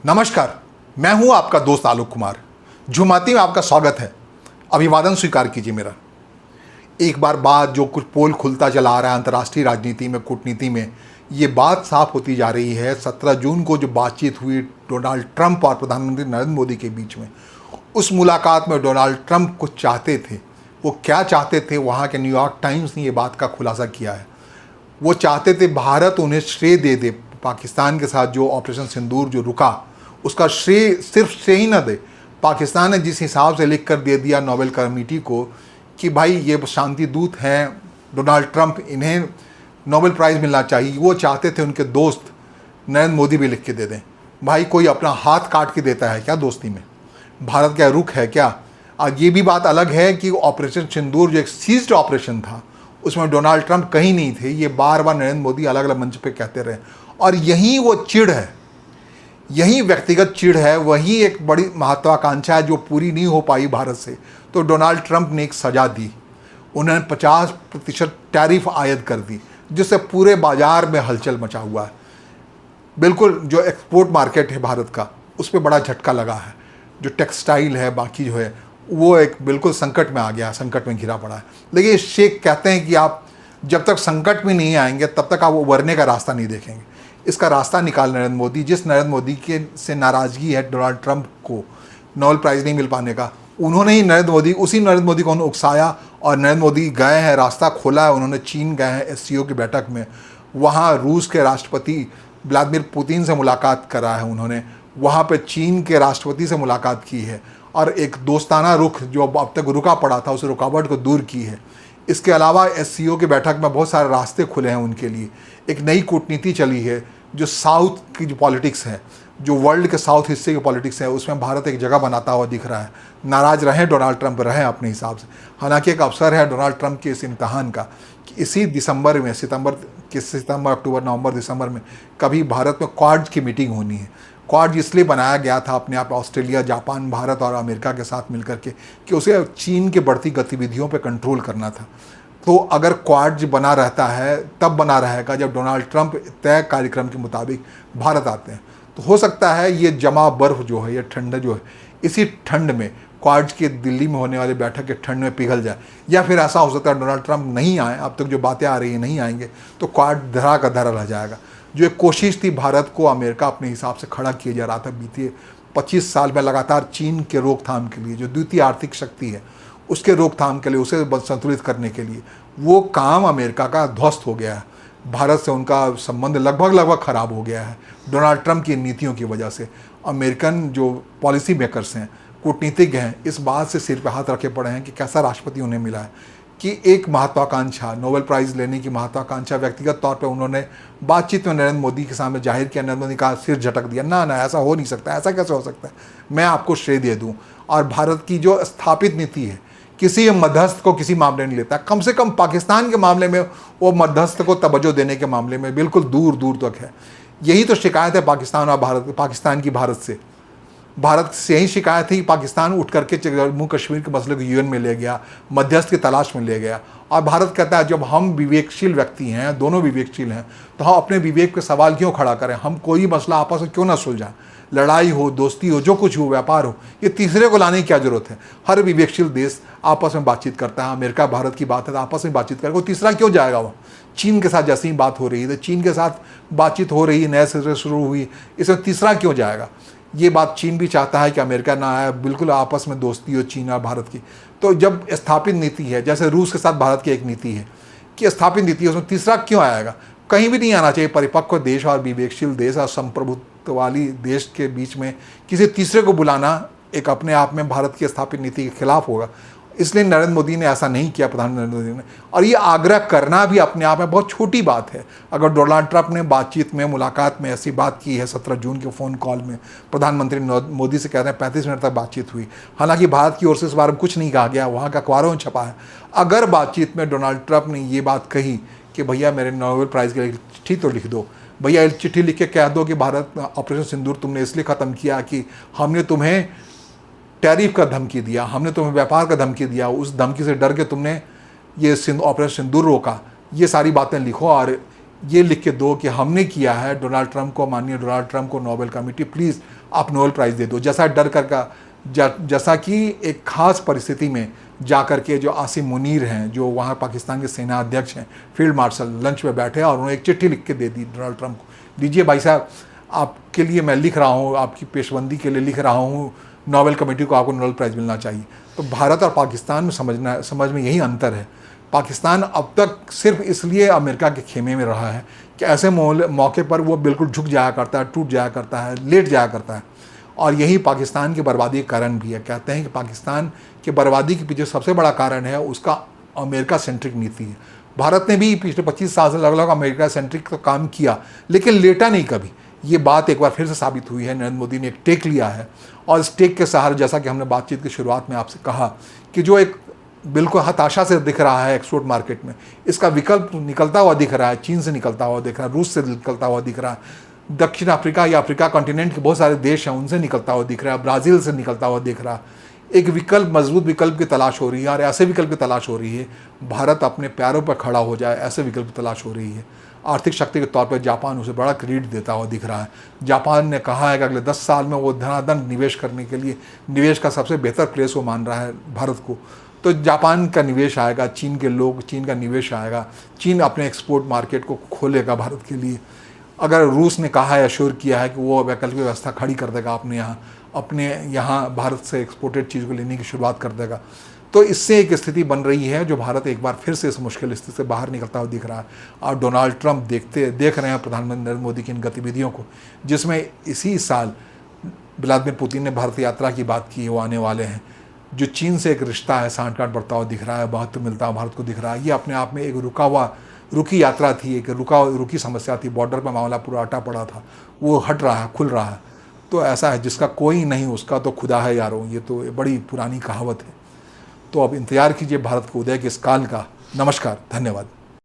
नमस्कार, मैं हूं आपका दोस्त आलोक कुमार। झुमाती में आपका स्वागत है। अभिवादन स्वीकार कीजिए मेरा। एक बार बाद जो कुछ पोल खुलता चला आ रहा है अंतर्राष्ट्रीय राजनीति में, कूटनीति में, ये बात साफ होती जा रही है। 17 जून को जो बातचीत हुई डोनाल्ड ट्रंप और प्रधानमंत्री नरेंद्र मोदी के बीच में, उस मुलाकात में डोनाल्ड ट्रंप कुछ चाहते थे। वो क्या चाहते थे, वहाँ के न्यूयॉर्क टाइम्स ने ये बात का खुलासा किया है। वो चाहते थे भारत उन्हें श्रेय दे दे, पाकिस्तान के साथ जो ऑपरेशन सिंदूर जो रुका उसका श्रेय सिर्फ श्रेय ही न दे। पाकिस्तान ने जिस हिसाब से लिख कर दे दिया नोबेल कमेटी को कि भाई ये शांति दूत हैं डोनाल्ड ट्रंप, इन्हें नोबेल प्राइज़ मिलना चाहिए, वो चाहते थे उनके दोस्त नरेंद्र मोदी भी लिख के दे दें। भाई कोई अपना हाथ काट के देता है क्या दोस्ती में? भारत का रुख है क्या? आज ये भी बात अलग है कि ऑपरेशन सिंदूर जो एक सीज्ड ऑपरेशन था उसमें डोनाल्ड ट्रंप कहीं नहीं थे। ये बार बार नरेंद्र मोदी अलग अलग मंच पे कहते रहे, और यही वो चिढ़ है, यही व्यक्तिगत चिढ़ है, वही एक बड़ी महत्वाकांक्षा है जो पूरी नहीं हो पाई भारत से। तो डोनाल्ड ट्रंप ने एक सज़ा दी, उन्होंने 50% टैरिफ आयद कर दी, जिससे पूरे बाजार में हलचल मचा हुआ है। बिल्कुल जो एक्सपोर्ट मार्केट है भारत का, उस पर बड़ा झटका लगा है। जो टेक्सटाइल है, बाकी जो है, वो एक बिल्कुल संकट में आ गया, संकट में घिरा पड़ा है। लेकिन शेख कहते हैं कि आप जब तक संकट में नहीं आएंगे तब तक आप उभरने का रास्ता नहीं देखेंगे। इसका रास्ता निकाल नरेंद्र मोदी। जिस नरेंद्र मोदी के से नाराज़गी है डोनाल्ड ट्रंप को नोबेल प्राइज़ नहीं मिल पाने का, उन्होंने ही उसी नरेंद्र मोदी को उकसाया, और नरेंद्र मोदी गए हैं, रास्ता खोला है। उन्होंने चीन गए हैं SCO की बैठक में, वहाँ रूस के राष्ट्रपति व्लादिमीर पुतिन से मुलाकात करा है उन्होंने, वहाँ पर चीन के राष्ट्रपति से मुलाकात की है, और एक दोस्ताना रुख जो अब तक रुका पड़ा था उस रुकावट को दूर की है। इसके अलावा SCO की बैठक में बहुत सारे रास्ते खुले हैं उनके लिए। एक नई कूटनीति चली है, जो साउथ की जो पॉलिटिक्स है, जो वर्ल्ड के साउथ हिस्से की पॉलिटिक्स है, उसमें भारत एक जगह बनाता हुआ दिख रहा है। नाराज़ रहें डोनाल्ड ट्रंप, रहें अपने हिसाब से। हालांकि एक अवसर है डोनाल्ड ट्रंप के इस इम्तहान का कि इसी दिसंबर में, सितंबर अक्टूबर नवंबर दिसंबर में कभी भारत में क्वाड की मीटिंग होनी है। क्वाड इसलिए बनाया गया था अपने आप ऑस्ट्रेलिया, जापान, भारत और अमेरिका के साथ मिलकर के, कि उसे चीन की बढ़ती गतिविधियों पर कंट्रोल करना था। तो अगर क्वाड बना रहता है तब बना रहेगा जब डोनाल्ड ट्रंप तय कार्यक्रम के मुताबिक भारत आते हैं। तो हो सकता है ये जमा बर्फ़ जो है, ये ठंड जो है, इसी ठंड में क्वाड के दिल्ली में होने वाली बैठक के ठंड में पिघल जाए। या फिर ऐसा हो सकता है डोनाल्ड ट्रंप नहीं आए, अब तक जो बातें आ रही हैं नहीं आएंगे, तो क्वाड धरा का धरा रह जाएगा। जो एक कोशिश थी भारत को अमेरिका अपने हिसाब से खड़ा किया जा रहा था बीते 25 साल में लगातार चीन के रोकथाम के लिए, जो द्वितीय आर्थिक शक्ति है उसके रोकथाम के लिए, उसे संतुलित करने के लिए, वो काम अमेरिका का ध्वस्त हो गया है। भारत से उनका संबंध लगभग ख़राब हो गया है डोनाल्ड ट्रंप की नीतियों की वजह से। अमेरिकन जो पॉलिसी मेकर्स हैं, कूटनीतिज्ञ हैं, इस बात से सिर पे हाथ रखे पड़े हैं कि कैसा राष्ट्रपति उन्हें मिला है, कि एक महत्वाकांक्षा, नोबेल प्राइज़ लेने की महत्वाकांक्षा व्यक्तिगत तौर पे उन्होंने बातचीत में नरेंद्र मोदी के सामने जाहिर किया। नरेंद्र मोदी का सिर झटक दिया, ना ऐसा हो नहीं सकता, ऐसा कैसे हो सकता है, मैं आपको श्रेय दे दूँ। और भारत की जो स्थापित नीति है, किसी मध्यस्थ को किसी मामले नहीं लेता, कम से कम पाकिस्तान के मामले में वो मध्यस्थ को तवज्जो देने के मामले में बिल्कुल दूर दूर तक है। यही तो शिकायत है पाकिस्तान की भारत से यही शिकायत है कि पाकिस्तान उठ करके जम्मू कश्मीर के मसले को UN में ले गया, मध्यस्थ की तलाश में ले गया। और भारत कहता है जब हम विवेकशील व्यक्ति हैं, दोनों विवेकशील हैं, तो हम अपने विवेक पे सवाल क्यों खड़ा करें? हम कोई मसला आपस में क्यों ना सुलझाएं? लड़ाई हो, दोस्ती हो, जो कुछ हो, व्यापार हो, ये तीसरे को लाने की क्या जरूरत है? हर विवेकशील देश आपस में बातचीत करता है। अमेरिका भारत की बात है तो आपस में बातचीत करेगा, वो तीसरा क्यों जाएगा? वो चीन के साथ जैसे ही बात हो रही है, तो चीन के साथ बातचीत हो रही है, नए सिरे से शुरू हुई, इसमें तीसरा क्यों जाएगा? ये बात चीन भी चाहता है कि अमेरिका ना आए, बिल्कुल आपस में दोस्ती हो चीन और भारत की। तो जब स्थापित नीति है, जैसे रूस के साथ भारत की एक नीति है कि स्थापित नीति है, उसमें तीसरा क्यों आएगा? कहीं भी नहीं आना चाहिए। परिपक्व देश और विवेकशील देश और संप्रभुत्व वाली देश के बीच में किसी तीसरे को बुलाना एक अपने आप में भारत की स्थापित नीति के खिलाफ होगा। इसलिए नरेंद्र मोदी ने ऐसा नहीं किया, प्रधानमंत्री नरेंद्र मोदी ने। और ये आग्रह करना भी अपने आप में बहुत छोटी बात है। अगर डोनाल्ड ट्रंप ने बातचीत में, मुलाकात में ऐसी बात की है 17 जून के फ़ोन कॉल में, प्रधानमंत्री मोदी से कहते हैं 35 मिनट तक बातचीत हुई, हालांकि भारत की ओर से इस बारे में कुछ नहीं कहा गया, वहाँ का अखबारों में छपा है। अगर बातचीत में डोनाल्ड ट्रंप ने ये बात कही कि भैया मेरे नोबेल प्राइज़ के लिए चिट्ठी तो लिख दो, भैया चिट्ठी लिख के कह दो कि भारत ऑपरेशन सिंदूर तुमने इसलिए ख़त्म किया कि हमने तुम्हें टैरिफ का धमकी दिया, हमने तुम्हें व्यापार का धमकी दिया, उस धमकी से डर के तुमने ये ऑपरेशन सिंदूर रोका, ये सारी बातें लिखो और ये लिख के दो कि हमने किया है डोनाल्ड ट्रंप को, माननीय डोनाल्ड ट्रंप को नोबेल कमेटी प्लीज़ आप नोबेल प्राइज़ दे दो। जैसा डर कर का जैसा कि एक ख़ास परिस्थिति में जा कर के जो आसिम मुनीर हैं, जो वहाँ पाकिस्तान के सेना अध्यक्ष हैं, फील्ड मार्शल, लंच में बैठे और उन्होंने एक चिट्ठी लिख के दे दी डोनाल्ड ट्रंप को, लीजिए भाई साहब, आपके लिए मैं लिख रहा हूँ, आपकी पेशबंदी के लिए लिख रहा हूँ, नोबेल कमेटी को आपको नोबेल प्राइज़ मिलना चाहिए। तो भारत और पाकिस्तान में समझ में यही अंतर है। पाकिस्तान अब तक सिर्फ इसलिए अमेरिका के खेमे में रहा है कि ऐसे मौके पर वो बिल्कुल झुक जाया करता है, टूट जाया करता है, लेट जाया करता है, और यही पाकिस्तान की बर्बादी का कारण भी है। कहते हैं कि पाकिस्तान की बर्बादी के पीछे सबसे बड़ा कारण है उसका अमेरिका सेंट्रिक नीति है। भारत ने भी पिछले 25 साल से लगभग अमेरिका सेंट्रिक तो काम किया, लेकिन लेटा नहीं कभी। ये बात एक बार फिर से साबित हुई है। नरेंद्र मोदी ने एक टेक लिया है, और इस टेक के सहारे, जैसा कि हमने बातचीत की शुरुआत में आपसे कहा, कि जो एक बिल्कुल हताशा से दिख रहा है एक्सपोर्ट मार्केट में, इसका विकल्प निकलता हुआ दिख रहा है। चीन से निकलता हुआ दिख रहा है, रूस से निकलता हुआ दिख रहा है, दक्षिण अफ्रीका या अफ्रीका कॉन्टिनेंट के बहुत सारे देश हैं उनसे निकलता हुआ दिख रहा है, ब्राज़ील से निकलता हुआ दिख रहा है। एक विकल्प, मजबूत विकल्प की तलाश हो रही है, और ऐसे विकल्प की तलाश हो रही है भारत अपने पैरों पर खड़ा हो जाए, ऐसे विकल्प की तलाश हो रही है। आर्थिक शक्ति के तौर पर जापान उसे बड़ा क्रेडिट देता हुआ दिख रहा है। जापान ने कहा है कि अगले 10 साल में वो धनाधन निवेश करने के लिए निवेश का सबसे बेहतर प्लेस वो मान रहा है भारत को। तो जापान का निवेश आएगा, चीन के लोग, चीन का निवेश आएगा, चीन अपने एक्सपोर्ट मार्केट को खोलेगा भारत के लिए। अगर रूस ने कहा है, अश्योर किया है कि वो वैकल्पिक व्यवस्था खड़ी कर देगा अपने यहाँ भारत से एक्सपोर्टेड चीज़ को लेने की शुरुआत कर देगा, तो इससे एक स्थिति बन रही है जो भारत एक बार फिर से इस मुश्किल स्थिति से बाहर निकलता हुआ दिख रहा है। और डोनाल्ड ट्रंप देख रहे हैं प्रधानमंत्री नरेंद्र मोदी की इन गतिविधियों को, जिसमें इसी साल व्लादिमीर पुतिन ने भारत यात्रा की बात की, वो आने वाले हैं। जो चीन से एक रिश्ता है, सांठ-गांठ बढ़ता हुआ दिख रहा है, महत्व मिलता हुआ भारत को दिख रहा है। ये अपने आप में एक रुकी यात्रा थी, एक रुकी समस्या थी। बॉर्डर पर मामला पूरा अटा पड़ा था, वो हट रहा है, खुल रहा है। तो ऐसा है, जिसका कोई नहीं उसका तो खुदा है यारों, ये तो बड़ी पुरानी कहावत है। तो अब इंतज़ार कीजिए भारत के उदय के इस काल का। नमस्कार, धन्यवाद।